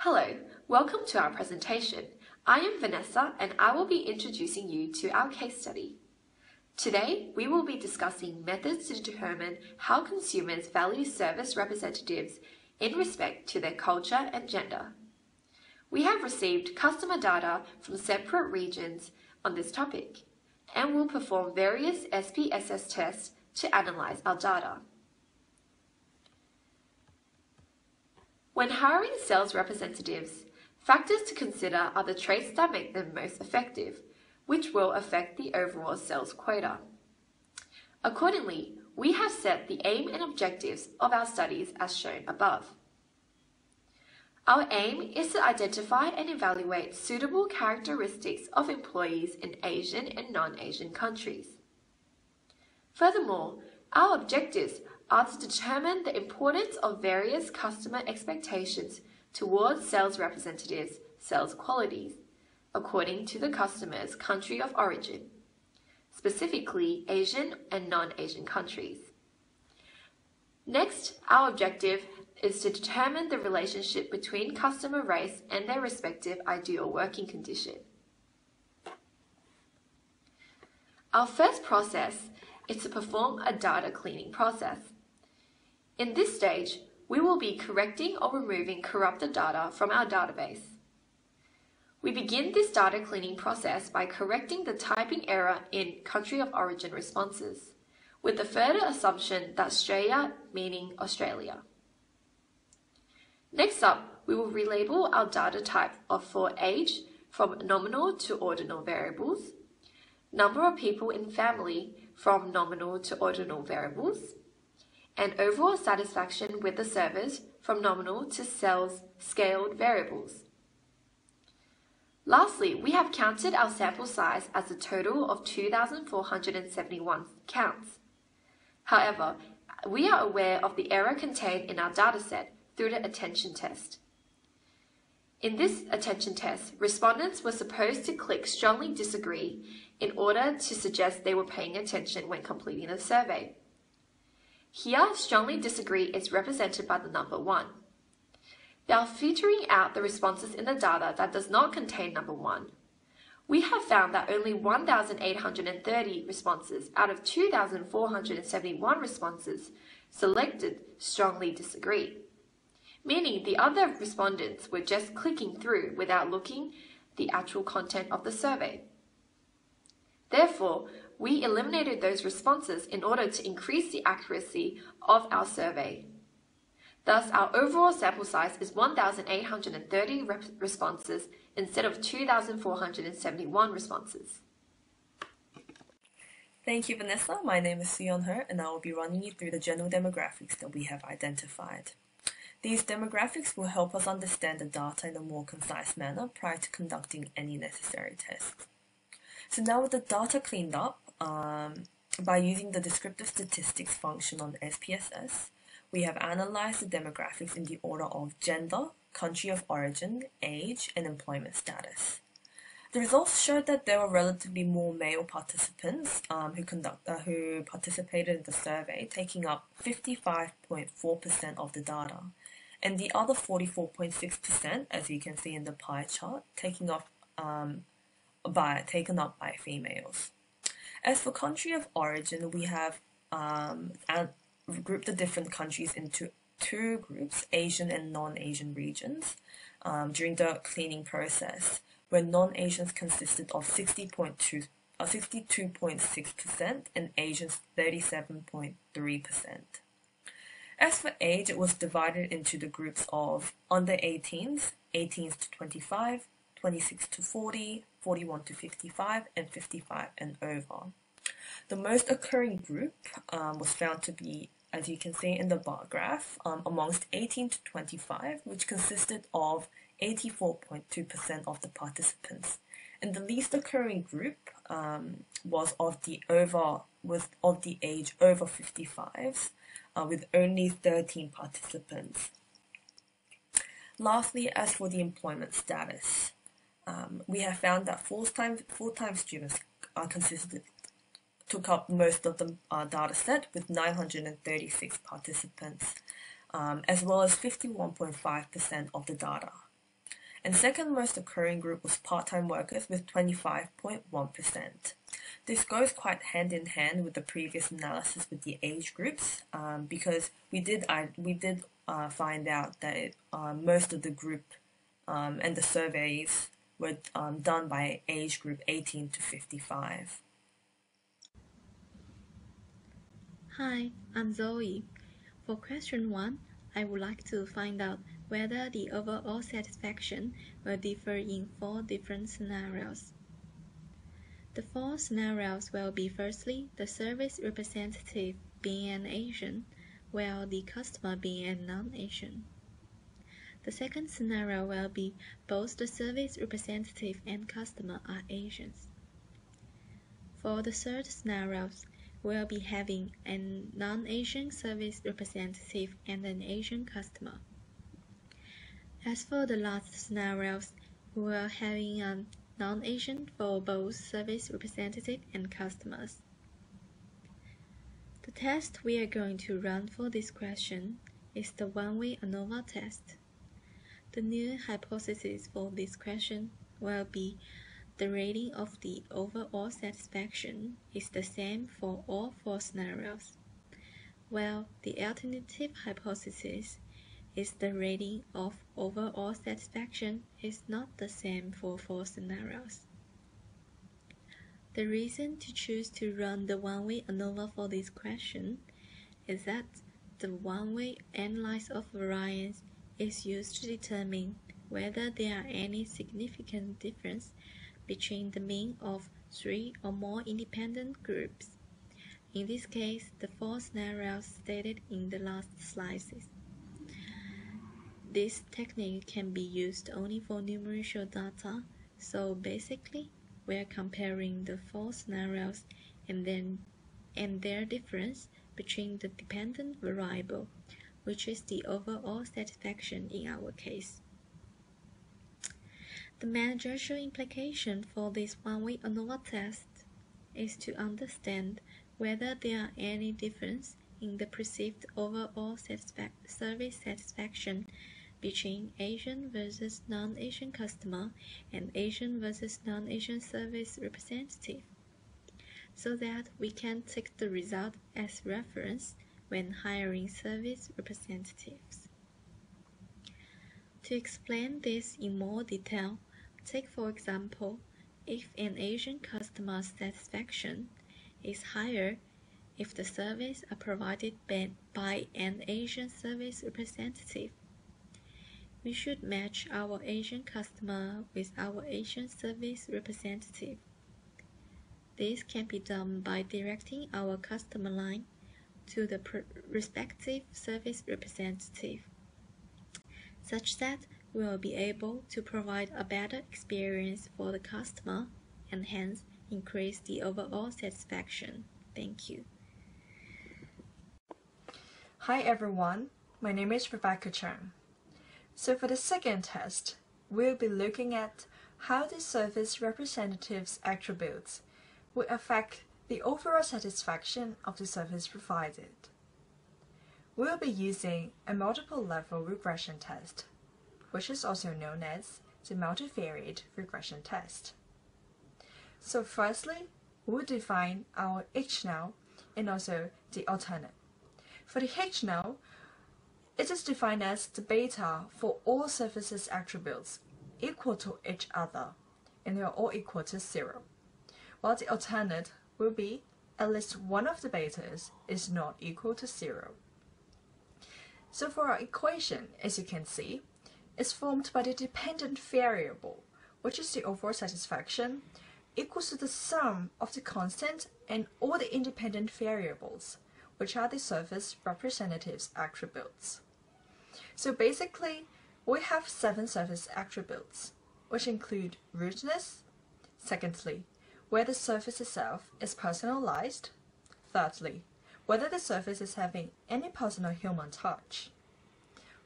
Hello, welcome to our presentation. I am Vanessa and I will be introducing you to our case study. Today, we will be discussing methods to determine how consumers value service representatives in respect to their culture and gender. We have received customer data from separate regions on this topic and will perform various SPSS tests to analyze our data. When hiring sales representatives, factors to consider are the traits that make them most effective, which will affect the overall sales quota. Accordingly, we have set the aim and objectives of our studies as shown above. Our aim is to identify and evaluate suitable characteristics of employees in Asian and non-Asian countries. Furthermore, our objectives are to determine the importance of various customer expectations towards sales representatives' sales qualities, according to the customer's country of origin, specifically Asian and non-Asian countries. Next, our objective is to determine the relationship between customer race and their respective ideal working condition. Our first process is to perform a data cleaning process. In this stage, we will be correcting or removing corrupted data from our database. We begin this data cleaning process by correcting the typing error in country of origin responses, with the further assumption that Australia meaning Australia. Next up, we will relabel our data type for age from nominal to ordinal variables, number of people in family from nominal to ordinal variables, and overall satisfaction with the service from nominal to sales scaled variables. Lastly, we have counted our sample size as a total of 2,471 counts. However, we are aware of the error contained in our dataset through the attention test. In this attention test, respondents were supposed to click strongly disagree in order to suggest they were paying attention when completing the survey. Here, strongly disagree is represented by the number 1. Now, filtering out the responses in the data that does not contain number 1, we have found that only 1,830 responses out of 2,471 responses selected strongly disagree, meaning the other respondents were just clicking through without looking at the actual content of the survey. Therefore, we eliminated those responses in order to increase the accuracy of our survey. Thus, our overall sample size is 1,830 responses instead of 2,471 responses. Thank you, Vanessa. My name is Sion Ho, and I will be running you through the general demographics that we have identified. These demographics will help us understand the data in a more concise manner prior to conducting any necessary tests. So now with the data cleaned up, by using the descriptive statistics function on SPSS, we have analyzed the demographics in the order of gender, country of origin, age, and employment status. The results showed that there were relatively more male participants who participated in the survey, taking up 55.4% of the data, and the other 44.6%, as you can see in the pie chart, taken up by females. As for country of origin, we have grouped the different countries into two groups, Asian and non-Asian regions, during the cleaning process, where non-Asians consisted of 62.6% and Asians 37.3%. As for age, it was divided into the groups of under 18s, 18s to 25, 26 to 40, 41 to 55, and 55 and over. The most occurring group was found to be, as you can see in the bar graph, amongst 18 to 25, which consisted of 84.2% of the participants. And the least occurring group was of the age over 55s, with only 13 participants. Lastly, as for the employment status, we have found that full-time students took up most of the data set with 936 participants, as well as 51.5% of the data. And second most occurring group was part-time workers with 25.1%. This goes quite hand in hand with the previous analysis with the age groups, because we did find out that most of the group and the surveys were done by age group 18 to 55. Hi, I'm Zoe. For question 1, I would like to find out whether the overall satisfaction will differ in 4 different scenarios. The 4 scenarios will be firstly, the service representative being an Asian, while the customer being a non-Asian. The second scenario will be both the service representative and customer are Asians. For the third scenarios, we'll be having a non-Asian service representative and an Asian customer. As for the last scenarios, we are having a non-Asian for both service representative and customers. The test we are going to run for this question is the one-way ANOVA test. The new hypothesis for this question will be the rating of the overall satisfaction is the same for all 4 scenarios, while the alternative hypothesis is the rating of overall satisfaction is not the same for 4 scenarios. The reason to choose to run the one-way ANOVA for this question is that the one-way analysis of variance is used to determine whether there are any significant difference between the mean of 3 or more independent groups. In this case, the 4 scenarios stated in the last slides. This technique can be used only for numerical data, so basically, we are comparing the 4 scenarios and their difference between the dependent variable, which is the overall satisfaction in our case. The managerial implication for this one-way ANOVA test is to understand whether there are any difference in the perceived overall service satisfaction between Asian versus non-Asian customer and Asian versus non-Asian service representative, so that we can take the result as reference when hiring service representatives. To explain this in more detail, take for example, if an Asian customer's satisfaction is higher if the services are provided by an Asian service representative. We should match our Asian customer with our Asian service representative. This can be done by directing our customer line to the respective service representative, such that we will be able to provide a better experience for the customer and hence increase the overall satisfaction. Thank you. Hi everyone, my name is Rebecca Chang. So for the second test, we'll be looking at how the service representative's attributes will affect the overall satisfaction of the service provided. We'll be using a multiple level regression test, which is also known as the multivariate regression test. So firstly, we'll define our H-null and also the alternate. For the H-null, it is defined as the beta for all services attributes equal to each other, and they are all equal to 0, while the alternate will be at least one of the betas is not equal to 0. So for our equation, as you can see, is formed by the dependent variable, which is the overall satisfaction, equals to the sum of the constant and all the independent variables, which are the service representative's attributes. So basically, we have 7 service attributes, which include rudeness, secondly, whether the service itself is personalized, thirdly, whether the service is having any personal human touch,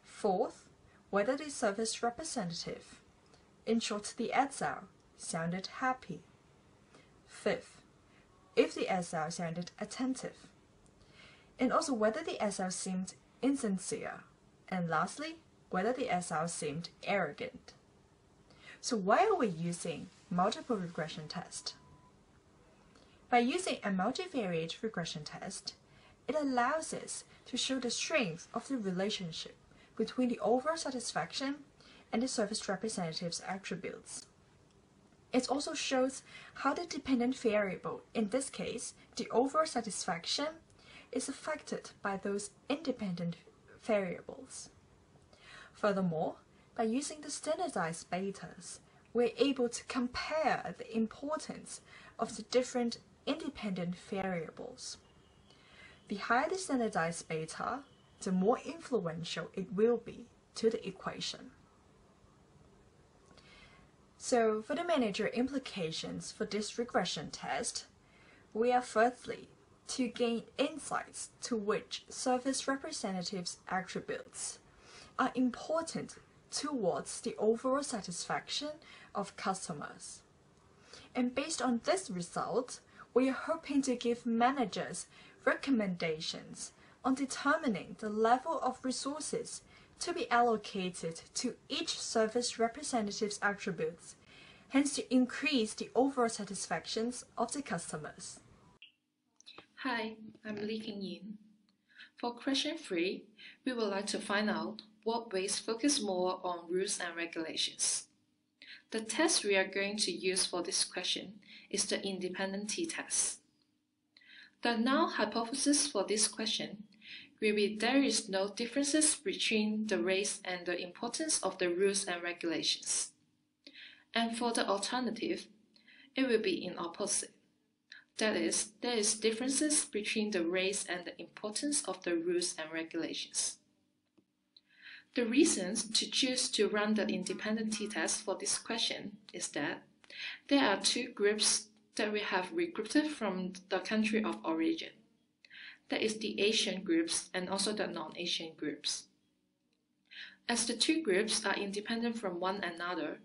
fourth, whether the service representative, in short the SL, sounded happy, fifth, if the SL sounded attentive, and also whether the SL seemed insincere, and lastly, whether the SL seemed arrogant. So why are we using multiple regression test? By using a multivariate regression test, it allows us to show the strength of the relationship between the overall satisfaction and the service representative's attributes. It also shows how the dependent variable, in this case, the overall satisfaction, is affected by those independent variables. Furthermore, by using the standardized betas, we're able to compare the importance of the different independent variables. The higher the standardized beta, the more influential it will be to the equation. So for the manager implications for this regression test, we are firstly to gain insights to which service representatives' attributes are important towards the overall satisfaction of customers. And based on this result, we are hoping to give managers recommendations on determining the level of resources to be allocated to each service representative's attributes, hence to increase the overall satisfactions of the customers. Hi, I'm Li Qingyin. For question 3, we would like to find out what ways focus more on rules and regulations. The test we are going to use for this question is the independent t-test. The null hypothesis for this question will be there is no differences between the race and the importance of the rules and regulations. And for the alternative, it will be in opposite. That is, there is differences between the race and the importance of the rules and regulations. The reasons to choose to run the independent t-test for this question is that there are two groups that we have recruited from the country of origin. That is the Asian groups and also the non-Asian groups. As the two groups are independent from one another,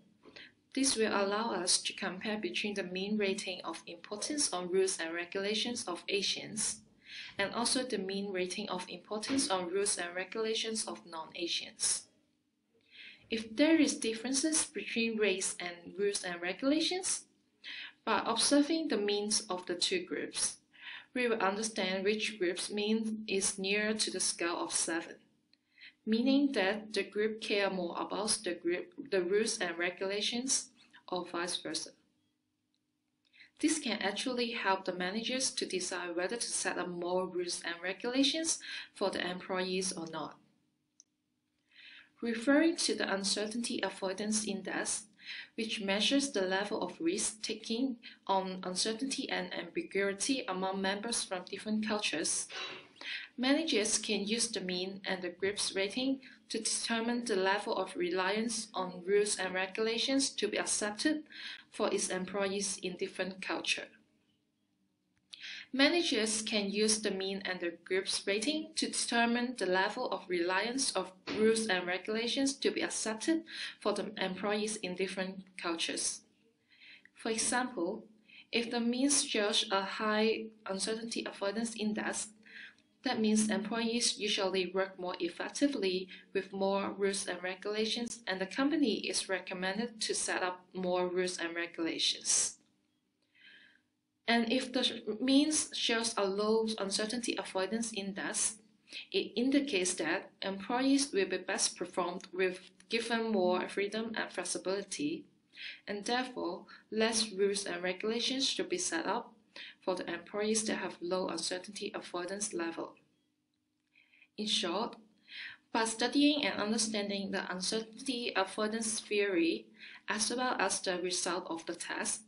this will allow us to compare between the mean rating of importance on rules and regulations of Asians and also the mean rating of importance on rules and regulations of non-Asians. If there is differences between race and rules and regulations, by observing the means of the two groups, we will understand which group's mean is nearer to the scale of 7, meaning that the group care more about the rules and regulations, or vice versa. This can actually help the managers to decide whether to set up more rules and regulations for the employees or not. Referring to the Uncertainty Avoidance Index, which measures the level of risk-taking on uncertainty and ambiguity among members from different cultures, managers can use the mean and the group's rating to determine the level of reliance on rules and regulations to be accepted for its employees in different cultures. Managers can use the mean and the group's rating to determine the level of reliance of rules and regulations to be accepted for the employees in different cultures. For example, if the mean shows a high uncertainty avoidance index, that means employees usually work more effectively with more rules and regulations, and the company is recommended to set up more rules and regulations. And if the means shows a low uncertainty avoidance index, it indicates that employees will be best performed with given more freedom and flexibility, and therefore less rules and regulations should be set up for the employees that have low uncertainty avoidance level. In short, by studying and understanding the uncertainty avoidance theory as well as the result of the test,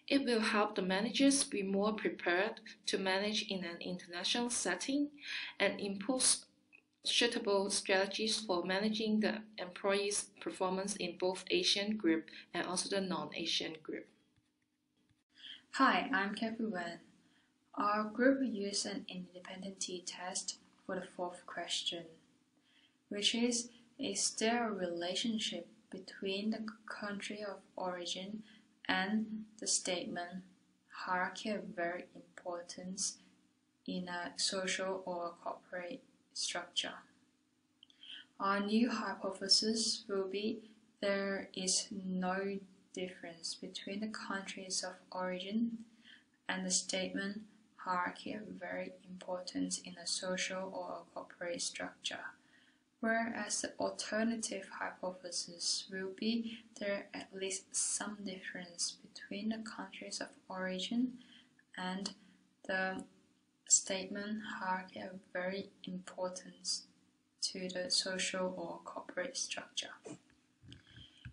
it will help the managers be more prepared to manage in an international setting and impose suitable strategies for managing the employees' performance in both Asian group and also the non-Asian group. Hi, I'm Kathy Wen. Our group will use an independent t-test for the fourth question, which is there a relationship between the country of origin and the statement hierarchy of very importance in a social or corporate structure? Our new hypothesis will be there is no difference between the countries of origin and the statement hierarchy are very important in a social or a corporate structure, whereas the alternative hypothesis will be there at least some difference between the countries of origin and the statement hierarchy are very important to the social or corporate structure.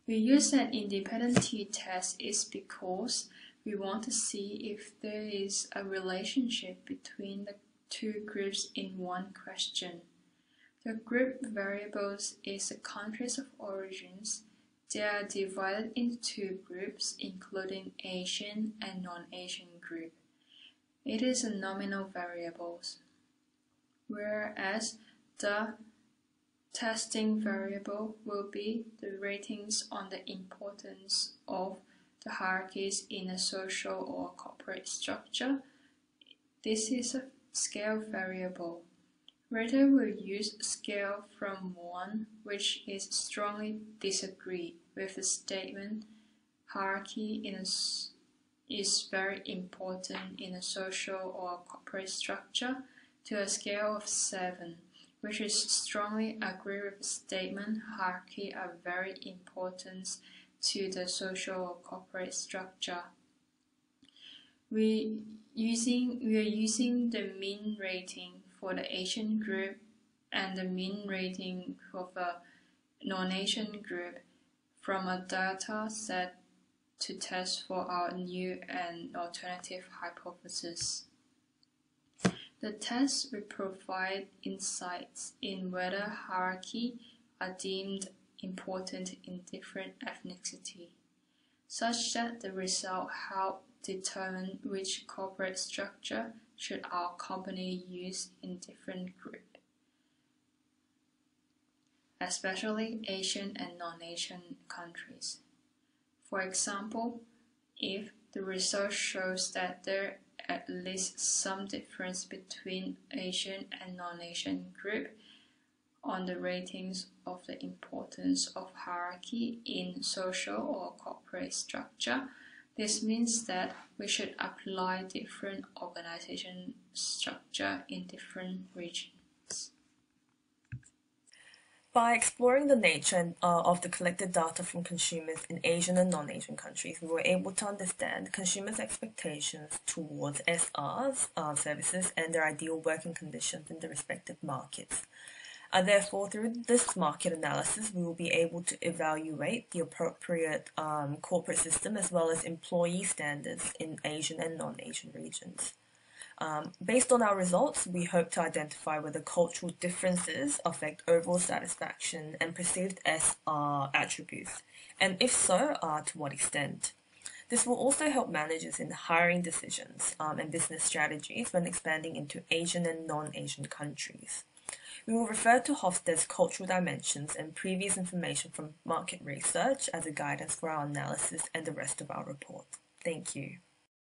We use an independent t-test is because we want to see if there is a relationship between the two groups in one question. The group variables is the countries of origins. They are divided into two groups, including Asian and non-Asian group. It is a nominal variables, whereas the testing variable will be the ratings on the importance of the hierarchies in a social or corporate structure. This is a scale variable. Rater will use scale from 1, which is strongly disagree with the statement hierarchy is very important in a social or corporate structure, to a scale of 7, which is strongly agree with the statement hierarchy are very important to the social or corporate structure. We are using the mean rating for the Asian group and the mean rating for the non-Asian group from a data set to test for our new and alternative hypothesis. The test will provide insights in whether hierarchy are deemed important in different ethnicity, such that the result help determine which corporate structure should our company use in different groups, especially Asian and non-Asian countries. For example, if the result shows that there at least some difference between Asian and non-Asian group on the ratings of the importance of hierarchy in social or corporate structure, this means that we should apply different organization structure in different regions. By exploring the nature of the collected data from consumers in Asian and non-Asian countries, we were able to understand consumers' expectations towards SRs, services, and their ideal working conditions in the respective markets. Therefore, through this market analysis, we will be able to evaluate the appropriate corporate system as well as employee standards in Asian and non-Asian regions. Based on our results, we hope to identify whether cultural differences affect overall satisfaction and perceived SR attributes, and if so, to what extent. This will also help managers in hiring decisions and business strategies when expanding into Asian and non-Asian countries. We will refer to Hofstede's cultural dimensions and previous information from market research as a guidance for our analysis and the rest of our report. Thank you.